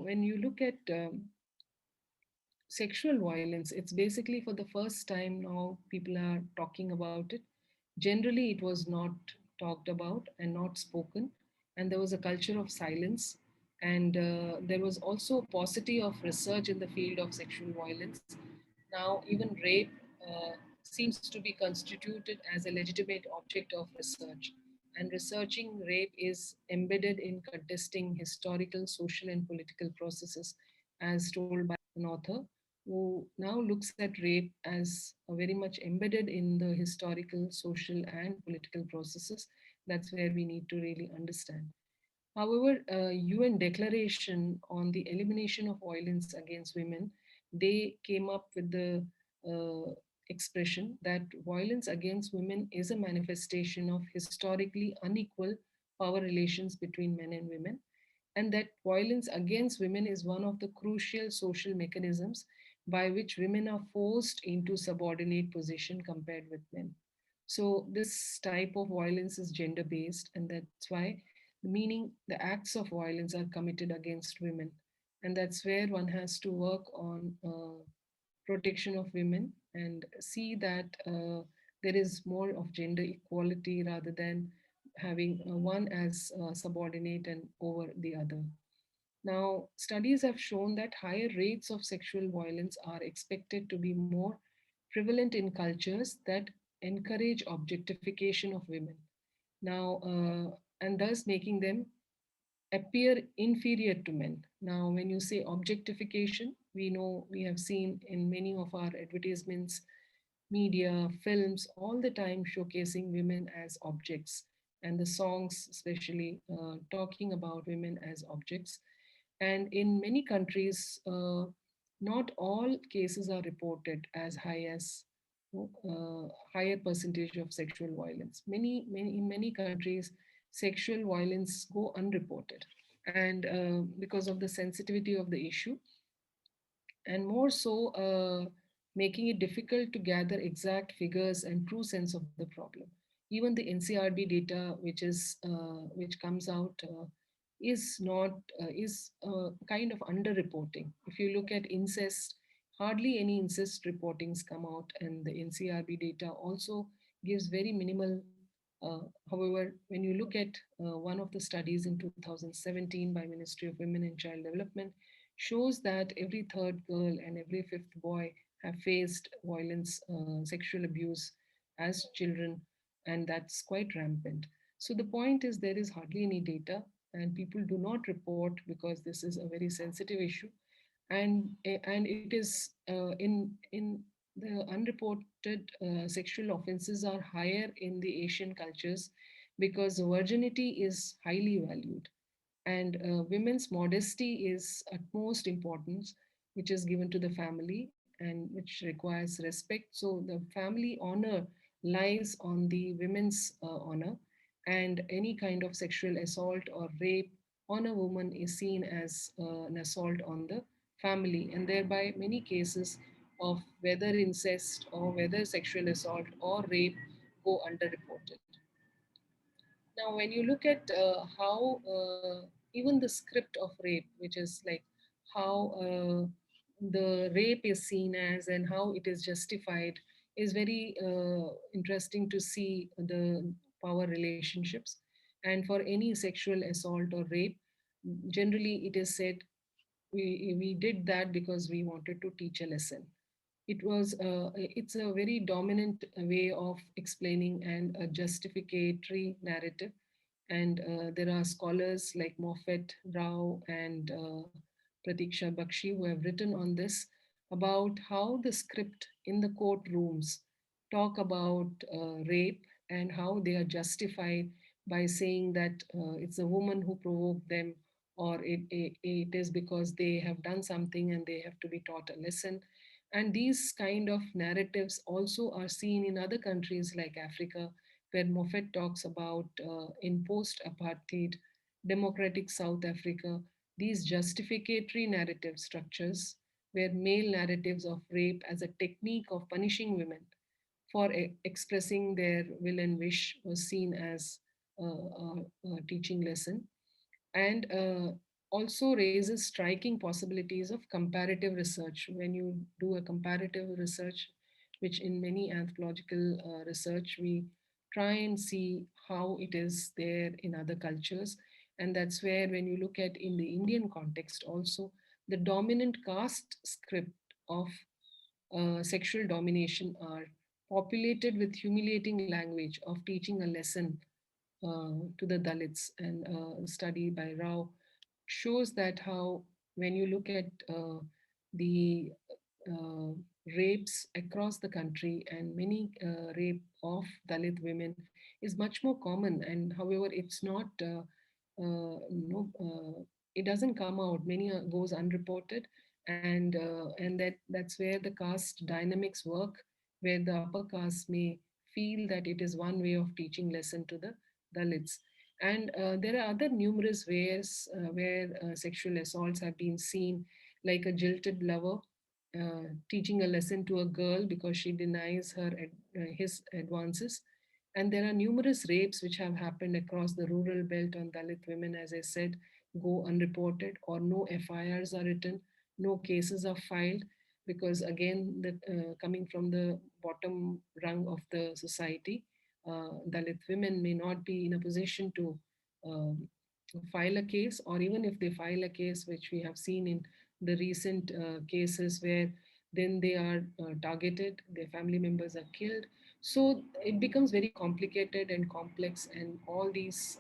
when you look at sexual violence, it's basically for the first time now people are talking about it. Generally, it was not talked about and not spoken, and there was a culture of silence. And there was also a paucity of research in the field of sexual violence. Now, even rape seems to be constituted as a legitimate object of research. And researching rape is embedded in contesting historical, social, and political processes, as told by an author who now looks at rape as very much embedded in the historical, social, and political processes. That's where we need to really understand. However, UN Declaration on the Elimination of Violence Against Women, they came up with the uh, expression that violence against women is a manifestation of historically unequal power relations between men and women, and that violence against women is one of the crucial social mechanisms by which women are forced into subordinate position compared with men. So this type of violence is gender based, and that's why, meaning the acts of violence are committed against women, and that's where one has to work on protection of women and see that there is more of gender equality rather than having one as subordinate and over the other. Now, studies have shown that higher rates of sexual violence are expected to be more prevalent in cultures that encourage objectification of women. Now, and thus making them appear inferior to men. Now, when you say objectification, we know we have seen in many of our advertisements, media, films, all the time showcasing women as objects, and the songs, especially talking about women as objects. And in many countries, not all cases are reported as high as higher percentage of sexual violence. In many countries, sexual violence go unreported, and because of the sensitivity of the issue, and more so making it difficult to gather exact figures and true sense of the problem. Even the NCRB data, which comes out, is not is kind of underreporting. If you look at incest, hardly any incest reportings come out, and the NCRB data also gives very minimal. However, when you look at one of the studies in 2017 by Ministry of Women and Child Development, shows that every third girl and every fifth boy have faced violence, sexual abuse as children, and that's quite rampant. So the point is there is hardly any data, and people do not report because this is a very sensitive issue, and it is in the unreported sexual offenses are higher in the Asian cultures because virginity is highly valued, and women's modesty is utmost importance, which is given to the family and which requires respect. So the family honor lies on the women's honor, and any kind of sexual assault or rape on a woman is seen as an assault on the family, and thereby many cases of whether incest or whether sexual assault or rape go underreported. Now, when you look at how even the script of rape, which is like how the rape is seen as and how it is justified, is very interesting to see the power relationships. And for any sexual assault or rape, generally it is said we did that because we wanted to teach a lesson. It's a very dominant way of explaining and a justificatory narrative, and there are scholars like Moffat, Rao, and Pratiksha Bakshi who have written on this about how the script in the courtrooms talk about rape and how they are justified by saying that it's a woman who provoked them, or it is because they have done something and they have to be taught a lesson. And these kind of narratives also are seen in other countries like Africa, where Moffat talks about in post apartheid democratic South Africa, these justificatory narrative structures, where male narratives of rape as a technique of punishing women for expressing their will and wish was seen as a teaching lesson. And also raises striking possibilities of comparative research. When you do a comparative research, which in many anthropological research, we try and see how it is there in other cultures. And that's where, when you look at in the Indian context also, the dominant caste script of sexual domination are populated with humiliating language of teaching a lesson to the Dalits. And a study by Rao shows that how, when you look at the uh, rapes across the country, and many rape of Dalit women is much more common. And however, it's not, no, it doesn't come out. Many goes unreported, and that's where the caste dynamics work, where the upper caste may feel that it is one way of teaching lesson to the Dalits. And there are other numerous ways where sexual assaults have been seen, like a jilted lover teaching a lesson to a girl because she denies his advances. And there are numerous rapes which have happened across the rural belt on Dalit women, as I said, go unreported, or no FIRs are written, no cases are filed, because again, coming from the bottom rung of the society, Dalit women may not be in a position to um, file a case, or even if they file a case, which we have seen in the recent cases where then they are targeted, their family members are killed. So it becomes very complicated and complex, and all these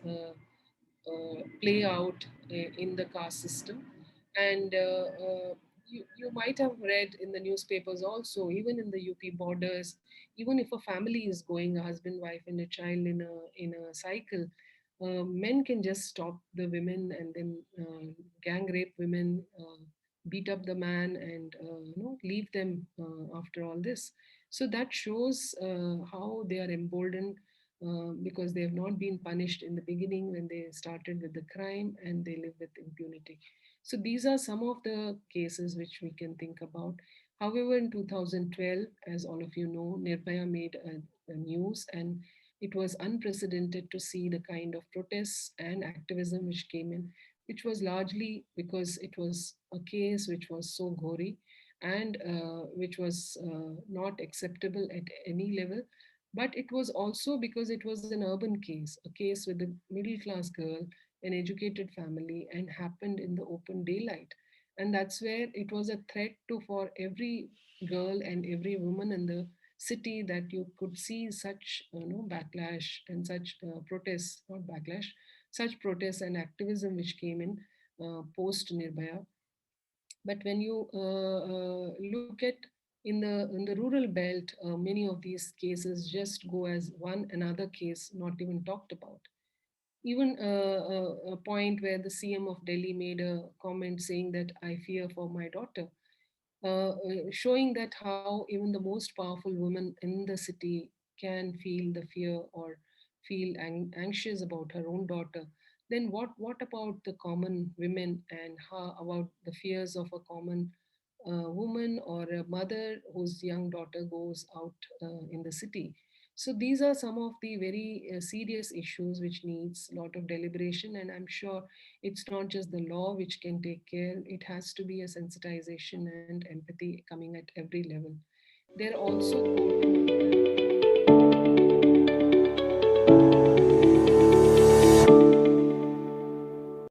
play out in the caste system. And you might have read in the newspapers also, even in the UP borders, even if a family is going, a husband, wife, and a child in a cycle, men can just stop the women and then gang rape women, beat up the man, and leave them after all this. So that shows how they are emboldened, because they have not been punished in the beginning when they started with the crime, and they live with impunity. So these are some of the cases which we can think about. However, in 2012, as all of you know, Nirbhaya made a news, and it was unprecedented to see the kind of protests and activism which came in, which was largely because it was a case which was so gory, and which was not acceptable at any level. But it was also because it was an urban case, a case with a middle class girl, an educated family, and happened in the open daylight. And that's where it was a threat to for every girl and every woman in the city, that you could see such backlash and such protests, not backlash, such protests and activism which came in post Nirbhaya. But when you look at in the rural belt, many of these cases just go as one another case, not even talked about. Even a point where the CM of Delhi made a comment saying that I fear for my daughter, showing that how even the most powerful woman in the city can feel the fear or feel anxious about her own daughter. Then what about the common women, and how about the fears of a common woman or a mother whose young daughter goes out in the city? So these are some of the very serious issues which needs a lot of deliberation, and I'm sure it's not just the law which can take care. It has to be a sensitization and empathy coming at every level. There are also courtroom